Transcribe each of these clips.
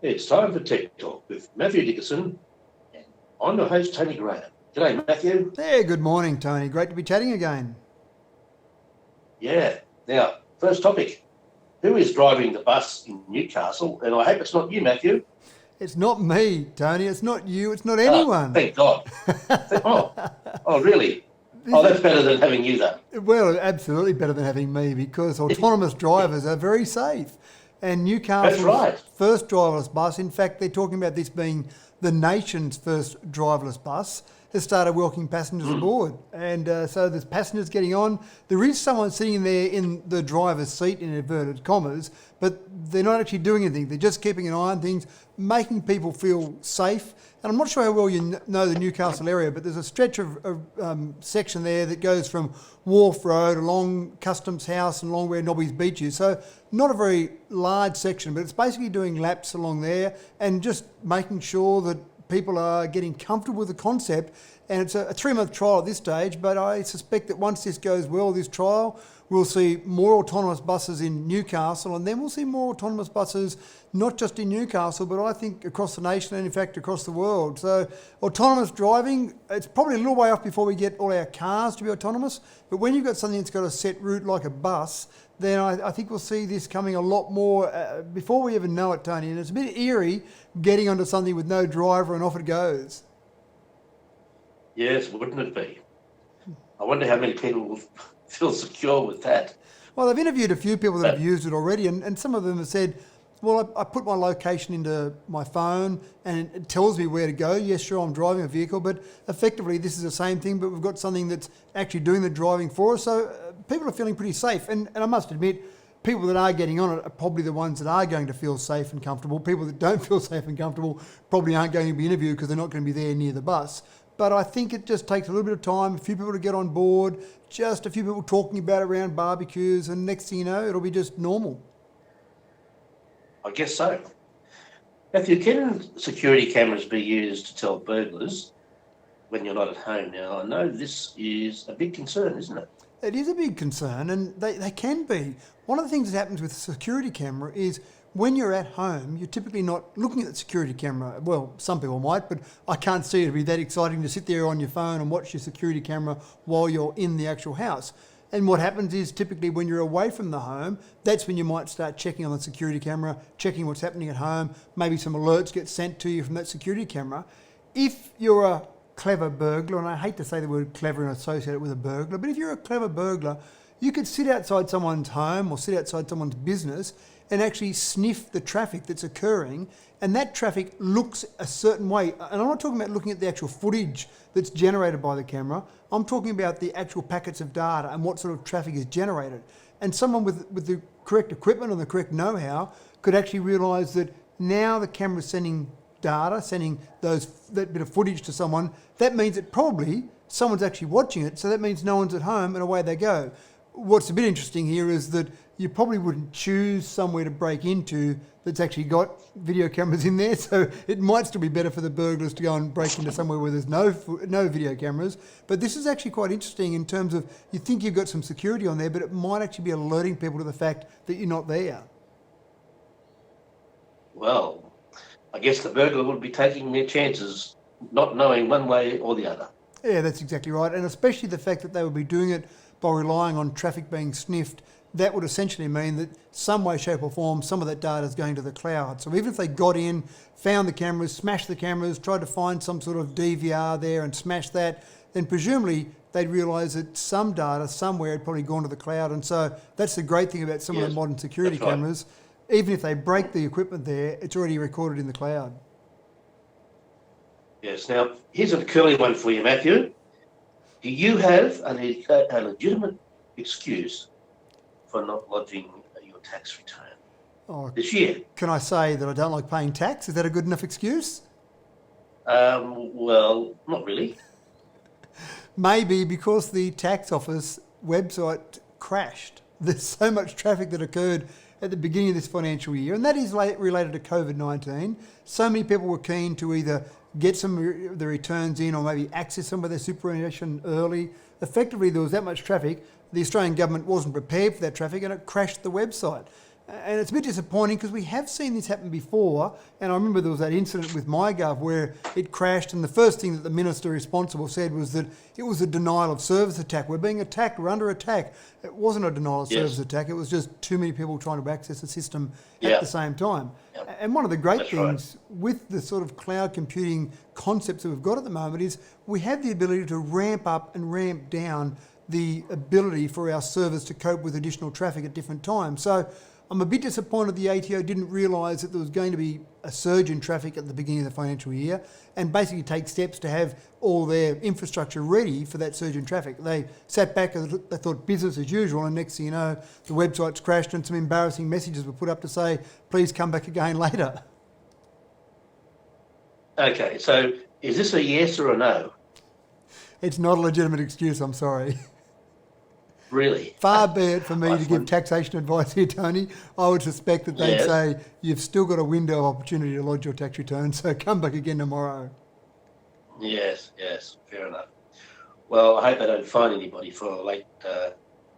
It's time for Tech Talk with Mathew Dickerson, and I'm your host, Tony Graham. G'day, Matthew. Yeah, good morning, Tony. Great to be chatting again. Yeah. Now, first topic. Who is driving the bus in Newcastle? And I hope it's not you, Matthew. It's not me, Tony. It's not you. It's not anyone. Thank God. Oh, really? Oh, that's better than having you, though. Well, absolutely better than having me, because autonomous drivers are very safe. And Newcastle's first driverless bus, in fact, they're talking about this being the nation's first driverless bus, has started welcoming passengers aboard. And so there's passengers getting on. There is someone sitting there in the driver's seat, in inverted commas, but they're not actually doing anything. They're just keeping an eye on things, making people feel safe. And I'm not sure how well you know the Newcastle area, but there's a stretch of section there that goes from Wharf Road along Customs House and along where Nobby's Beach is. So not a very large section, but it's basically doing laps along there and just making sure that people are getting comfortable with the concept. And it's a 3-month trial at this stage, but I suspect that once this goes well, this trial, we'll see more autonomous buses in Newcastle, and then we'll see more autonomous buses, not just in Newcastle, but I think across the nation and in fact across the world. So autonomous driving, it's probably a little way off before we get all our cars to be autonomous, but when you've got something that's got a set route like a bus, then I think we'll see this coming a lot more before we even know it, Tony. And it's a bit eerie getting onto something with no driver and off it goes. Yes, wouldn't it be? I wonder how many people will feel secure with that. Well, I've interviewed a few people that have used it already, and some of them have said, well, I put my location into my phone and it tells me where to go. Yes, sure, I'm driving a vehicle, but effectively this is the same thing, but we've got something that's actually doing the driving for us. So people are feeling pretty safe. And I must admit, people that are getting on it are probably the ones that are going to feel safe and comfortable. People that don't feel safe and comfortable probably aren't going to be interviewed because they're not going to be there near the bus. But I think it just takes a little bit of time, a few people to get on board, just a few people talking about it around barbecues, and next thing you know, it'll be just normal. I guess so. Matthew, can security cameras be used to tell burglars when you're not at home? Now, I know this is a big concern, isn't it? It is a big concern, and they can be. One of the things that happens with a security camera is when you're at home, you're typically not looking at the security camera. Well, some people might, but I can't see it to be that exciting to sit there on your phone and watch your security camera while you're in the actual house. And what happens is typically when you're away from the home, that's when you might start checking on the security camera, checking what's happening at home. Maybe some alerts get sent to you from that security camera. If you're a clever burglar, and I hate to say the word clever and associate it with a burglar, but if you're a clever burglar, you could sit outside someone's home or sit outside someone's business and actually sniff the traffic that's occurring, and that traffic looks a certain way. And I'm not talking about looking at the actual footage that's generated by the camera. I'm talking about the actual packets of data and what sort of traffic is generated. And someone with the correct equipment and the correct know-how could actually realise that now the camera's sending data, sending that bit of footage to someone. That means that probably someone's actually watching it, so that means no one's at home, and away they go. What's a bit interesting here is that you probably wouldn't choose somewhere to break into that's actually got video cameras in there, so it might still be better for the burglars to go and break into somewhere where there's no video cameras. But this is actually quite interesting in terms of you think you've got some security on there, but it might actually be alerting people to the fact that you're not there. Well, I guess the burglar would be taking their chances, not knowing one way or the other. Yeah, that's exactly right, and especially the fact that they would be doing it by relying on traffic being sniffed. That would essentially mean that some way, shape or form, some of that data is going to the cloud. So even if they got in, found the cameras, smashed the cameras, tried to find some sort of DVR there and smashed that, then presumably they'd realise that some data somewhere had probably gone to the cloud. And so that's the great thing about some of the modern security cameras. Even if they break the equipment there, it's already recorded in the cloud. Yes. Now, here's a curly one for you, Matthew. Do you have a legitimate excuse for not lodging your tax return this year? Can I say that I don't like paying tax? Is that a good enough excuse? Well, not really. Maybe because the tax office website crashed. There's so much traffic that occurred at the beginning of this financial year, and that is related to COVID-19. So many people were keen to either get some of the returns in or maybe access some of their superannuation early. Effectively, there was that much traffic. The Australian government wasn't prepared for that traffic and it crashed the website. And it's a bit disappointing because we have seen this happen before. And I remember there was that incident with MyGov where it crashed, and the first thing that the minister responsible said was that it was a denial of service attack. We're being attacked, we're under attack. It wasn't a denial of service attack, it was just too many people trying to access the system at the same time. And one of the great things with the sort of cloud computing concepts that we've got at the moment is we have the ability to ramp up and ramp down the ability for our servers to cope with additional traffic at different times. So I'm a bit disappointed the ATO didn't realise that there was going to be a surge in traffic at the beginning of the financial year and basically take steps to have all their infrastructure ready for that surge in traffic. They sat back and they thought business as usual, and next thing you know, the websites crashed and some embarrassing messages were put up to say, please come back again later. Okay, so is this a yes or a no? It's not a legitimate excuse, I'm sorry. Really? Far be it for me to give taxation advice here, Tony. I would suspect that they'd say, you've still got a window of opportunity to lodge your tax return, so come back again tomorrow. Yes, fair enough. Well, I hope they don't fine anybody for late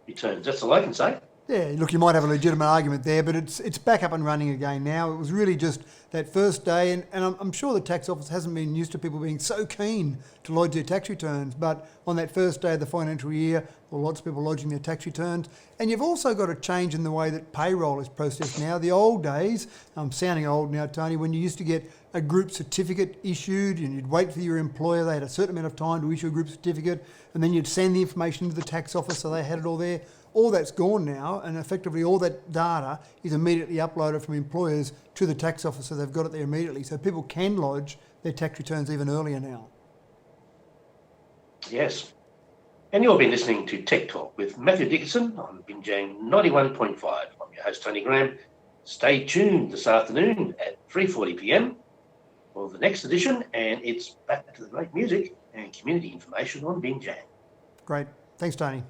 returns. That's all I can say. Yeah, look, you might have a legitimate argument there, but it's back up and running again now. It was really just that first day, and I'm sure the tax office hasn't been used to people being so keen to lodge their tax returns, but on that first day of the financial year, well, lots of people lodging their tax returns. And you've also got a change in the way that payroll is processed now. The old days, I'm sounding old now, Tony, when you used to get a group certificate issued and you'd wait for your employer, they had a certain amount of time to issue a group certificate, and then you'd send the information to the tax office so they had it all there. All that's gone now, and effectively all that data is immediately uploaded from employers to the tax office, so they've got it there immediately. So people can lodge their tax returns even earlier now. Yes. And you've been listening to Tech Talk with Mathew Dickerson on Binjang 91.5. I'm your host, Tony Graham. Stay tuned this afternoon at 3:40 p.m. for the next edition, and it's back to the great music and community information on Binjang. Great. Thanks, Tony.